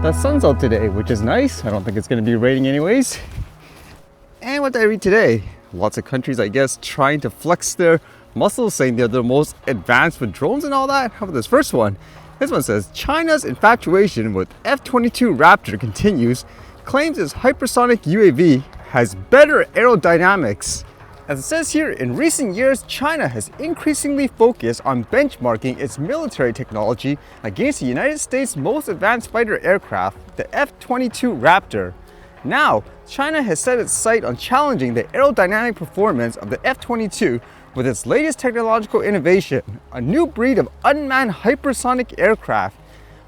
The sun's out today, which is nice. I don't think it's going to be raining anyways. And what did I read today? Lots of countries, I guess, trying to flex their muscles, saying they're the most advanced with drones and all that. How about this first one? This one says, China's infatuation with F-22 Raptor continues, claims its hypersonic UAV has better aerodynamics. As it says here, in recent years, China has increasingly focused on benchmarking its military technology against the United States' most advanced fighter aircraft, the F-22 Raptor. Now, China has set its sight on challenging the aerodynamic performance of the F-22 with its latest technological innovation, a new breed of unmanned hypersonic aircraft.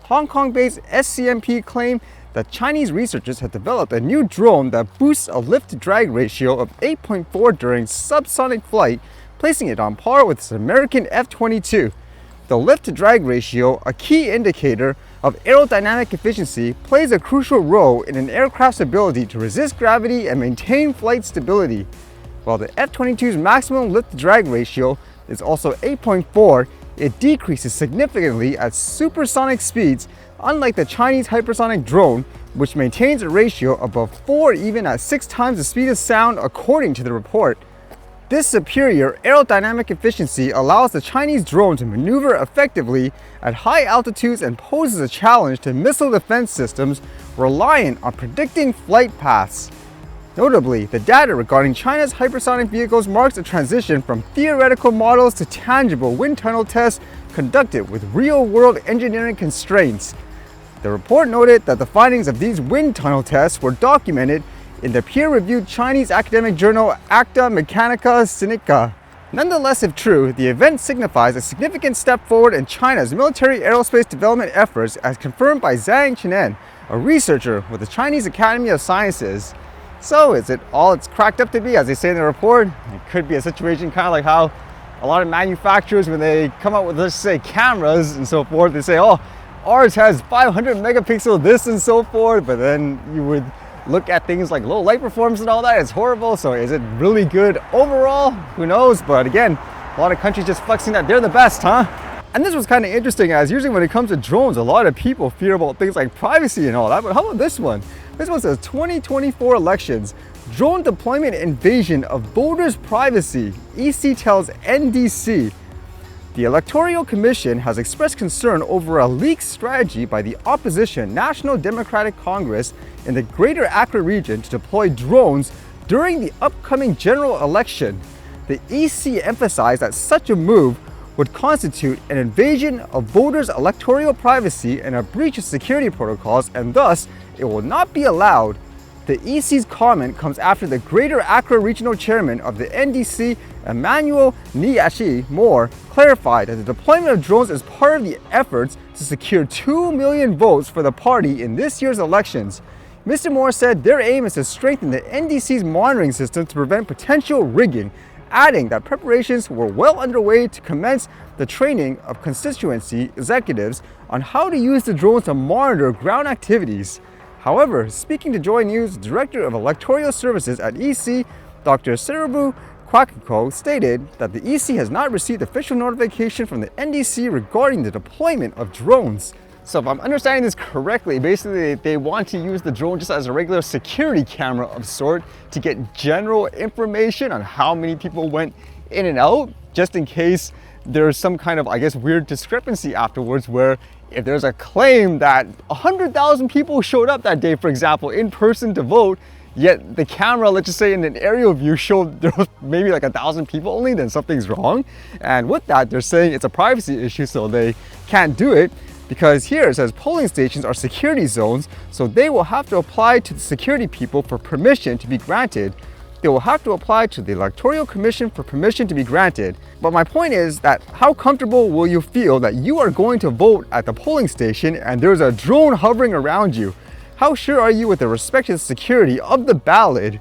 Hong Kong-based SCMP claimed that Chinese researchers have developed a new drone that boosts a lift-to-drag ratio of 8.4 during subsonic flight, placing it on par with its American F-22. The lift-to-drag ratio, a key indicator of aerodynamic efficiency, plays a crucial role in an aircraft's ability to resist gravity and maintain flight stability. While the F-22's maximum lift-to-drag ratio is also 8.4, it decreases significantly at supersonic speeds, unlike the Chinese hypersonic drone, which maintains a ratio above 4 even at 6 times the speed of sound, according to the report. This superior aerodynamic efficiency allows the Chinese drone to maneuver effectively at high altitudes and poses a challenge to missile defense systems reliant on predicting flight paths. Notably, the data regarding China's hypersonic vehicles marks a transition from theoretical models to tangible wind tunnel tests conducted with real-world engineering constraints. The report noted that the findings of these wind tunnel tests were documented in the peer-reviewed Chinese academic journal Acta Mechanica Sinica. Nonetheless, if true, the event signifies a significant step forward in China's military aerospace development efforts, as confirmed by Zhang Qinan, a researcher with the Chinese Academy of Sciences. So, is it all it's cracked up to be, as they say in the report? It could be a situation kind of like how a lot of manufacturers, when they come out with, let's say, cameras and so forth, they say, oh, ours has 500 megapixel this and so forth, but then you would look at things like low light performance and all that, it's horrible. So is it really good overall? Who knows? But again, a lot of countries just flexing that they're the best, huh? And this was kind of interesting, as usually when it comes to drones, a lot of people fear about things like privacy and all that, but how about this one? This one says 2024 elections, drone deployment invasion of voters' privacy, EC tells NDC. The Electoral Commission has expressed concern over a leaked strategy by the opposition National Democratic Congress in the Greater Accra region to deploy drones during the upcoming general election. The EC emphasized that such a move would constitute an invasion of voters' electoral privacy and a breach of security protocols, and thus it will not be allowed. The EC's comment comes after the Greater Accra Regional Chairman of the NDC, Emmanuel Niashi Moore, clarified that the deployment of drones is part of the efforts to secure 2 million votes for the party in this year's elections. Mr. Moore said their aim is to strengthen the NDC's monitoring system to prevent potential rigging, adding that preparations were well underway to commence the training of constituency executives on how to use the drones to monitor ground activities. However, speaking to Joy News, Director of Electoral Services at EC, Dr. Serubu Kwakiko, stated that the EC has not received official notification from the NDC regarding the deployment of drones. So if I'm understanding this correctly, basically they want to use the drone just as a regular security camera of sort to get general information on how many people went in and out, just in case there's some kind of, I guess, weird discrepancy afterwards, where if there's a claim that 100,000 people showed up that day, for example, in person to vote, yet the camera, let's just say in an aerial view, showed there was maybe like 1,000 people only, then something's wrong. And with that, they're saying it's a privacy issue, so they can't do it. Because here it says polling stations are security zones, so they will have to apply to the security people for permission to be granted. They will have to apply to the Electoral Commission for permission to be granted. But my point is that how comfortable will you feel that you are going to vote at the polling station and there's a drone hovering around you? How sure are you with the respect to the security of the ballot?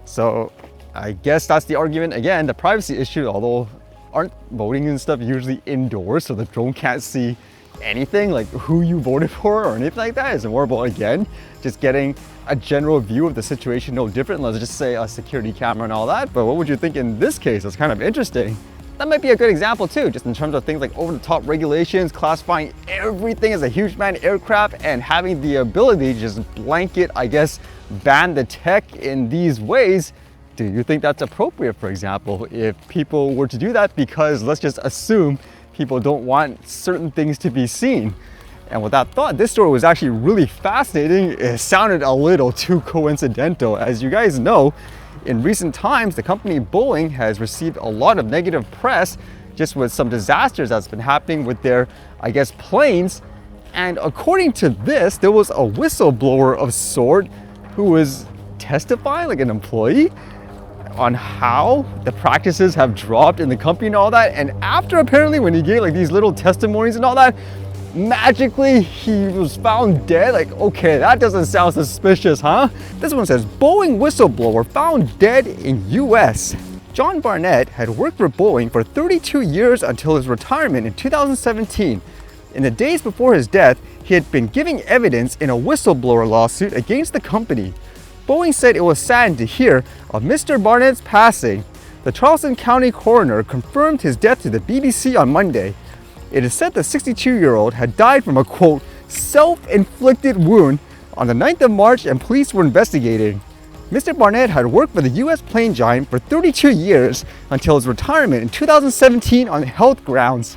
So I guess that's the argument. Again, the privacy issue, although aren't voting and stuff usually indoors, so the drone can't see anything like who you voted for or anything like that. It's more about, again, just getting a general view of the situation, no different. Let's just say a security camera and all that. But what would you think in this case? It's kind of interesting. That might be a good example too, just in terms of things like over-the-top regulations, classifying everything as a huge manned aircraft, and having the ability to just blanket, I guess, ban the tech in these ways. Do you think that's appropriate, for example, if people were to do that? Because let's just assume people don't want certain things to be seen. And with that thought, this story was actually really fascinating. It sounded a little too coincidental. As you guys know, in recent times, the company Boeing has received a lot of negative press just with some disasters that's been happening with their, I guess, planes. And according to this, there was a whistleblower of sort who was testifying, like an employee, on how the practices have dropped in the company and all that. And after, apparently, when he gave like these little testimonies and all that, magically he was found dead. Like, okay, that doesn't sound suspicious, huh? This one says, Boeing whistleblower found dead in US. John Barnett had worked for Boeing for 32 years until his retirement in 2017. In the days before his death, he had been giving evidence in a whistleblower lawsuit against the company. Boeing said it was saddened to hear of Mr. Barnett's passing. The Charleston County coroner confirmed his death to the BBC on Monday. It is said the 62-year-old had died from a, quote, self-inflicted wound on the 9th of March, and police were investigating. Mr. Barnett had worked for the US plane giant for 32 years until his retirement in 2017 on health grounds.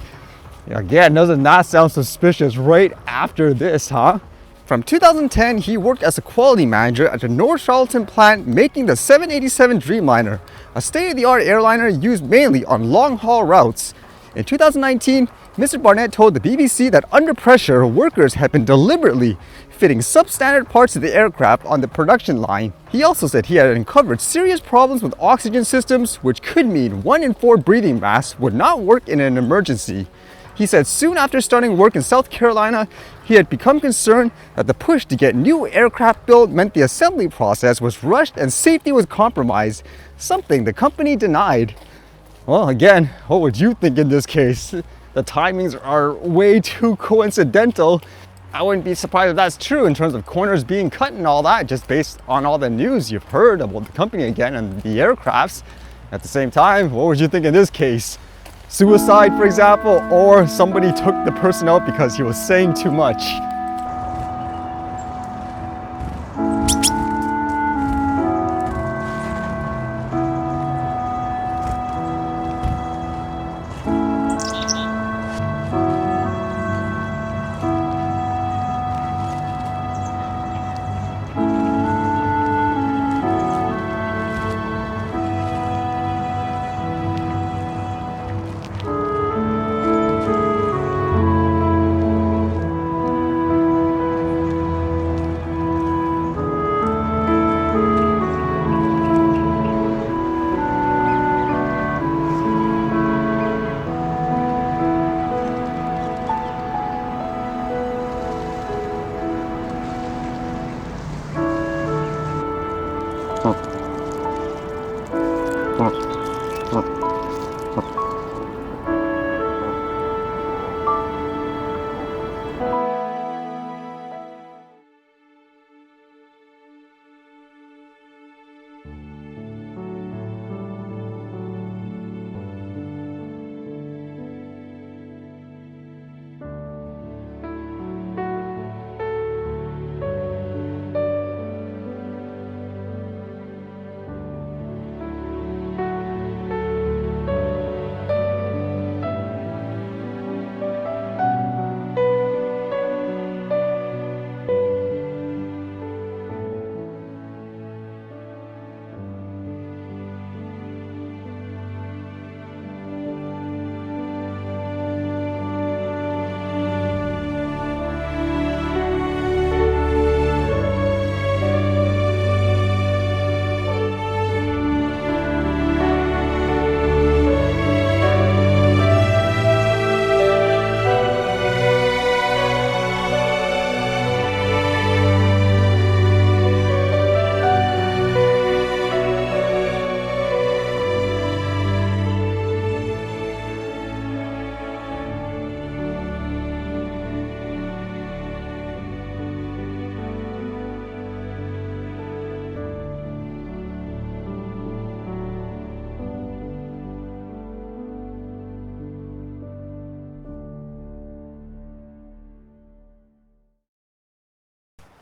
Again, doesn't that sound suspicious right after this, huh? From 2010, he worked as a quality manager at the North Charleston plant making the 787 Dreamliner, a state-of-the-art airliner used mainly on long-haul routes. In 2019, Mr. Barnett told the BBC that under pressure, workers had been deliberately fitting substandard parts of the aircraft on the production line. He also said he had uncovered serious problems with oxygen systems, which could mean 1 in 4 breathing masks would not work in an emergency. He said soon after starting work in South Carolina, he had become concerned that the push to get new aircraft built meant the assembly process was rushed and safety was compromised, something the company denied. Well, again, what would you think in this case? The timings are way too coincidental. I wouldn't be surprised if that's true in terms of corners being cut and all that, just based on all the news you've heard about the company again and the aircrafts. At the same time, what would you think in this case? Suicide, for example, or somebody took the person out because he was saying too much.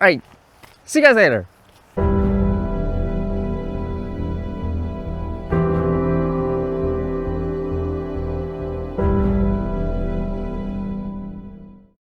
All right, see you guys later.